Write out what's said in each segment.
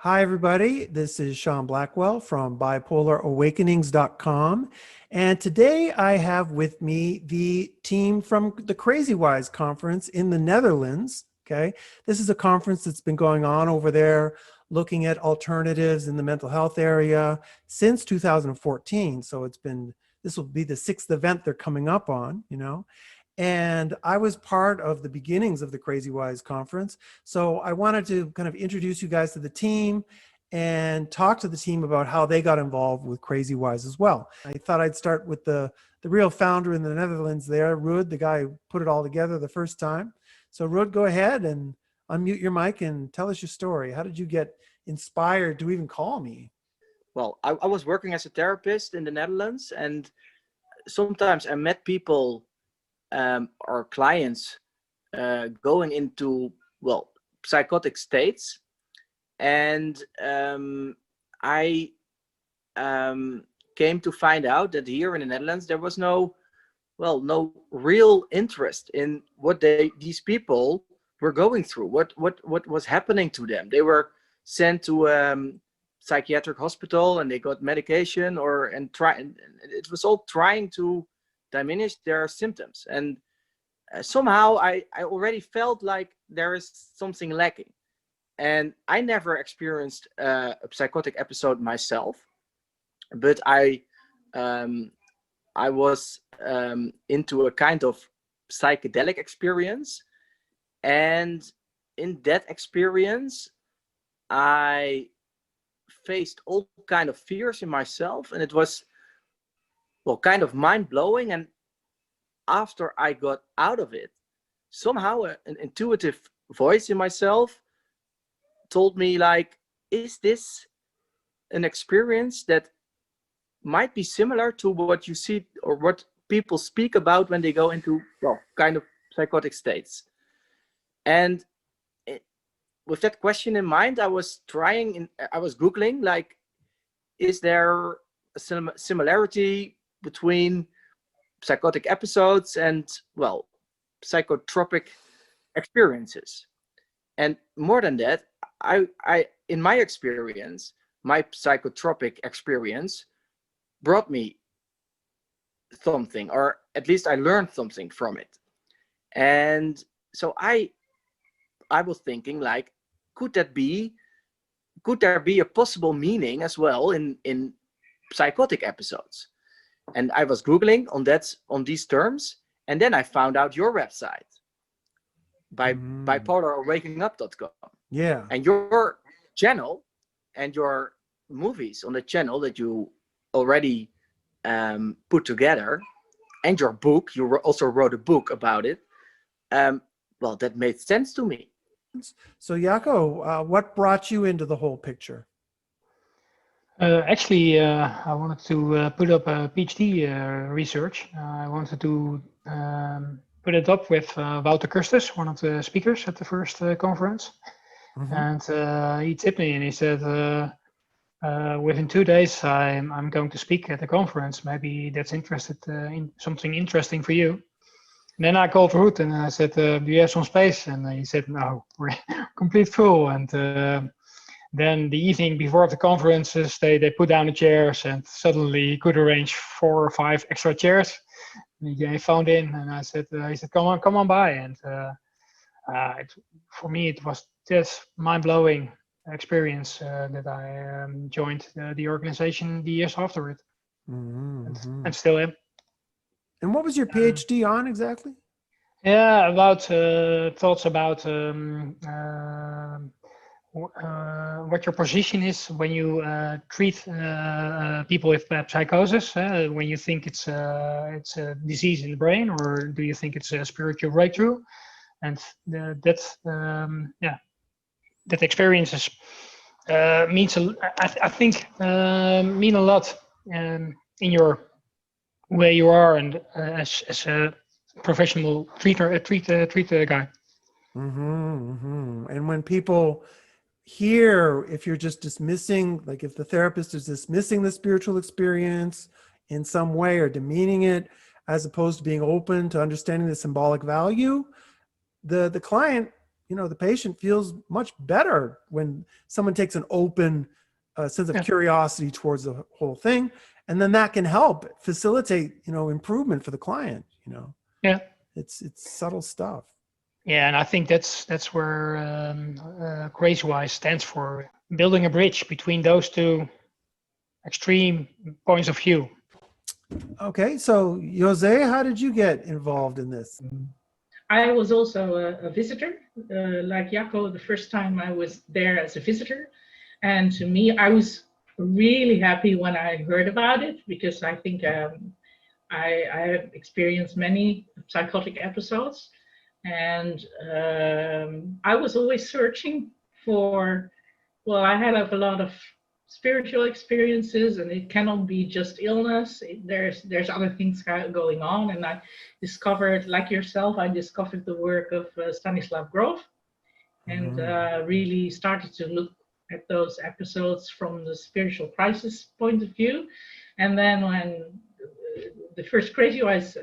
Hi, everybody. This is Sean Blackwell from bipolarawakenings.com. And today I have with me the team from the CRAZYWISE Conference in the Netherlands. Okay. This is a conference that's been going on over there looking at alternatives in the mental health area since 2014. So this will be the sixth event they're coming up on, And I was part of the beginnings of the CRAZYWISE conference. So I wanted to kind of introduce you guys to the team and talk to the team about how they got involved with CRAZYWISE as well. I thought I'd start with the real founder in the Netherlands there, Ruud, the guy who put it all together the first time. So Ruud, go ahead and unmute your mic and tell us your story. How did you get inspired to even call me? Well, I was working as a therapist in the Netherlands, and sometimes I met people or clients going into, psychotic states. And I came to find out that here in the Netherlands, there was no real interest in what these people were going through, what was happening to them. They were sent to psychiatric hospital and they got medication and it was all trying to diminish their symptoms. And somehow I already felt like there is something lacking. And I never experienced a psychotic episode myself, but I was into a kind of psychedelic experience. And in that experience, I faced all kind of fears in myself, and it was kind of mind-blowing. And after I got out of it, somehow an intuitive voice in myself told me, like, is this an experience that might be similar to what you see or what people speak about when they go into kind of psychotic states? And with that question in mind, I was Googling, like, is there a similarity between psychotic episodes and, psychotropic experiences? And more than that, I in my experience, my psychotropic experience brought me something, or at least I learned something from it. And so I was thinking, like, could there be a possible meaning as well in psychotic episodes? And I was Googling on these terms, and then I found out your website by bipolarawakening.com. Yeah. And your channel and your movies on the channel that you already put together, and your book, you also wrote a book about it. That made sense to me. So Jaco, what brought you into the whole picture? Actually, I wanted to put up a PhD research. I wanted to put it up with Wouter Kurstes, one of the speakers at the first conference. Mm-hmm. And he tipped me and he said, within 2 days, I'm going to speak at the conference. Maybe that's interested in something interesting for you. And then I called Ruud and I said, do you have some space? And he said, no, we're complete full. And then the evening before the conferences, they put down the chairs, and suddenly he could arrange 4 or 5 extra chairs. And he phoned in, and I said, he said, come on by. And for me, it was just mind-blowing experience that I joined the organization the years after it, and still am. And what was your PhD on exactly? Yeah, about thoughts about what your position is when you treat people with psychosis. When you think it's a disease in the brain, or do you think it's a spiritual breakthrough? And that experiences means I think mean a lot in your way you are, and as a professional treater guy. And when people hear, if you're just dismissing, like if the therapist is dismissing the spiritual experience in some way or demeaning it, as opposed to being open to understanding the symbolic value, the client you know, the patient feels much better when someone takes an open sense of curiosity towards the whole thing. And then that can help facilitate, you know, improvement for the client, you know. Yeah. It's subtle stuff. Yeah, and I think that's where CRAZYWISE stands for, building a bridge between those two extreme points of view. Okay, so Jose, how did you get involved in this? I was also a visitor, like Jacco, the first time I was there as a visitor. And to me, I was really happy when I heard about it, because I think I have experienced many psychotic episodes. And I was always searching for, well, I had a lot of spiritual experiences, and it cannot be just illness. There's other things going on, and I discovered, like yourself, I discovered the work of Stanislav Grof, and really started to look at those episodes from the spiritual crisis point of view. And then when the first CRAZYWISE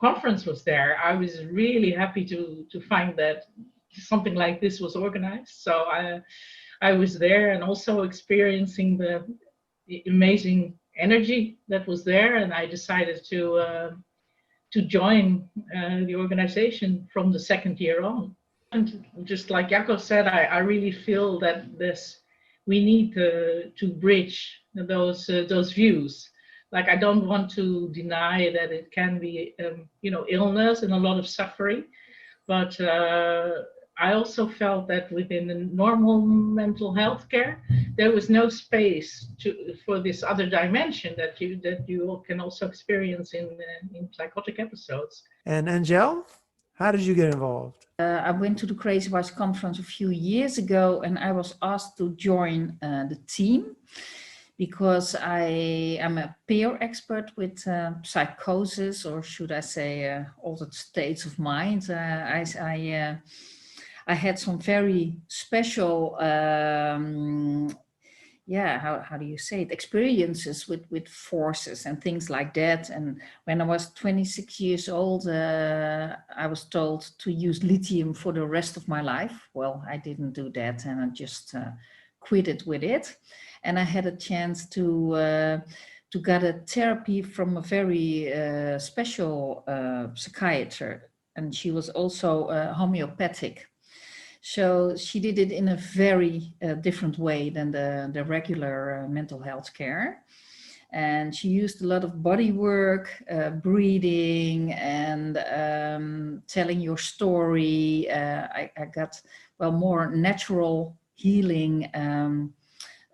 conference was there, I was really happy to find that something like this was organized. So I was there, and also experiencing the amazing energy that was there, and I decided to join the organization from the second year on. And just like Jaco said, I really feel that we need to bridge those views. Like, I don't want to deny that it can be you know, illness and a lot of suffering, but I also felt that within the normal mental health care, there was no space for this other dimension that you can also experience in psychotic episodes. And Angel, how did you get involved? I went to the CRAZYWISE conference a few years ago, and I was asked to join the team because I am a peer expert with psychosis, or should I say altered states of mind. I had some very special, how do you say it, experiences with forces and things like that. And when I was 26 years old, I was told to use lithium for the rest of my life. Well, I didn't do that, and I just quit it with it. And I had a chance to get a therapy from a very special psychiatrist, and she was also homeopathic. So she did it in a very different way than the regular mental health care. And she used a lot of body work, breathing, and telling your story. I got, well, more natural healing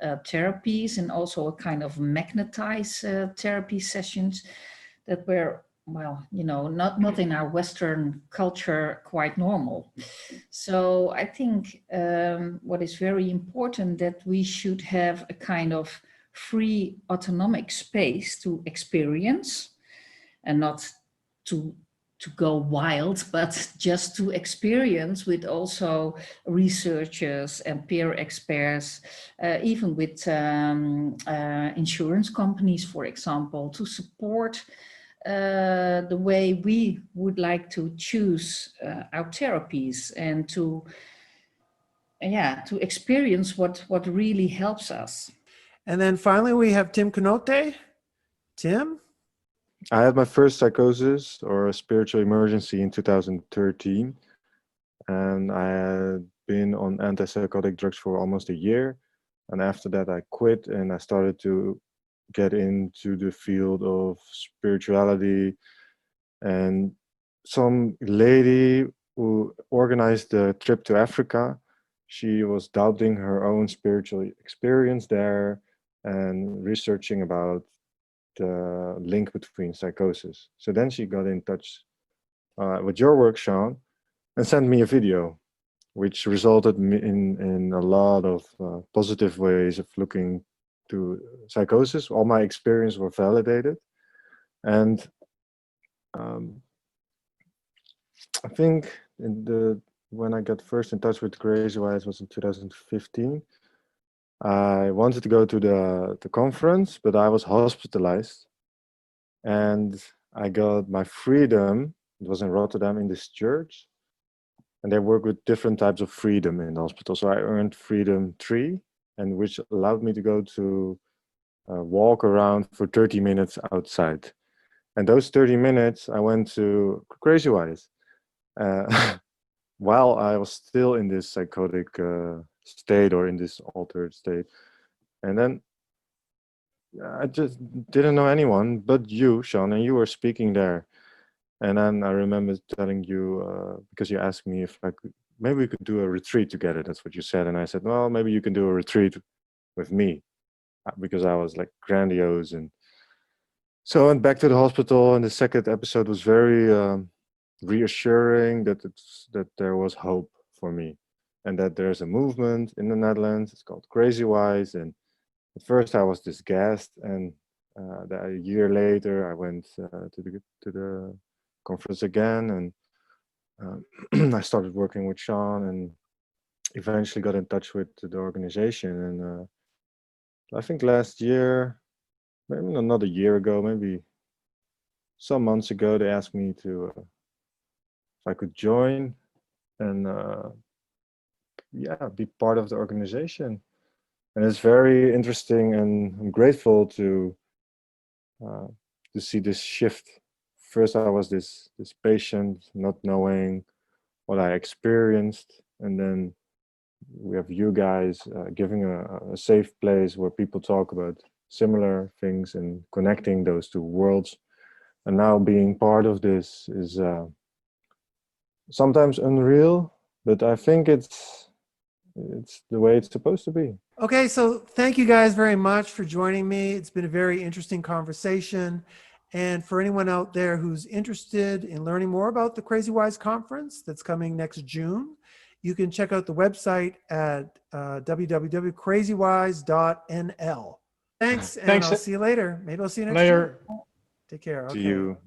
therapies, and also a kind of magnetized therapy sessions that were, well, you know, not in our Western culture quite normal. So I think what is very important, that we should have a kind of free autonomic space to experience, and not to go wild, but just to experience, with also researchers and peer experts, even with insurance companies, for example, to support the way we would like to choose our therapies, and to experience what really helps us. And then finally, we have Tim Kanote. Tim? I had my first psychosis, or a spiritual emergency, in 2013. And I had been on antipsychotic drugs for almost a year. And after that, I quit, and I started to get into the field of spirituality. And some lady who organized the trip to Africa, she was doubting her own spiritual experience there and researching about the link between psychosis. So then she got in touch with your work, Sean, and sent me a video, which resulted in a lot of positive ways of looking to psychosis. All my experiences were validated. And I think when I got first in touch with CRAZYWISE was in 2015. I wanted to go to the conference, but I was hospitalized, and I got my freedom. It was in Rotterdam, in this church, and they work with different types of freedom in the hospital. So I earned freedom 3, and which allowed me to go to walk around for 30 minutes outside. And those 30 minutes, I went to CRAZYWISE while I was still in this psychotic state, or in this altered state. And then I just didn't know anyone but you, Sean, and you were speaking there. And then I remember telling you, because you asked me if I could, maybe we could do a retreat together. That's what you said. And I said, well, maybe you can do a retreat with me, because I was like grandiose. And so I went back to the hospital, and the second episode was very reassuring that there was hope for me, and that there's a movement in the Netherlands. It's called CRAZYWISE. And at first I was disgusted, and a year later I went to the conference again, and I started working with Sean, and eventually got in touch with the organization. And I think last year, maybe not a year ago, maybe some months ago, they asked me to if I could join and yeah, be part of the organization. And it's very interesting, and I'm grateful to see this shift. First, I was this patient, not knowing what I experienced, and then we have you guys giving a safe place where people talk about similar things and connecting those two worlds. And now being part of this is sometimes unreal, but I think it's the way it's supposed to be. Okay, so thank you guys very much for joining me. It's been a very interesting conversation. And for anyone out there who's interested in learning more about the CRAZYWISE conference that's coming next June, you can check out the website at www.crazywise.nl. Thanks, and Thanks. I'll see you later. Maybe I'll see you next Later. year. Take care. See Okay. you.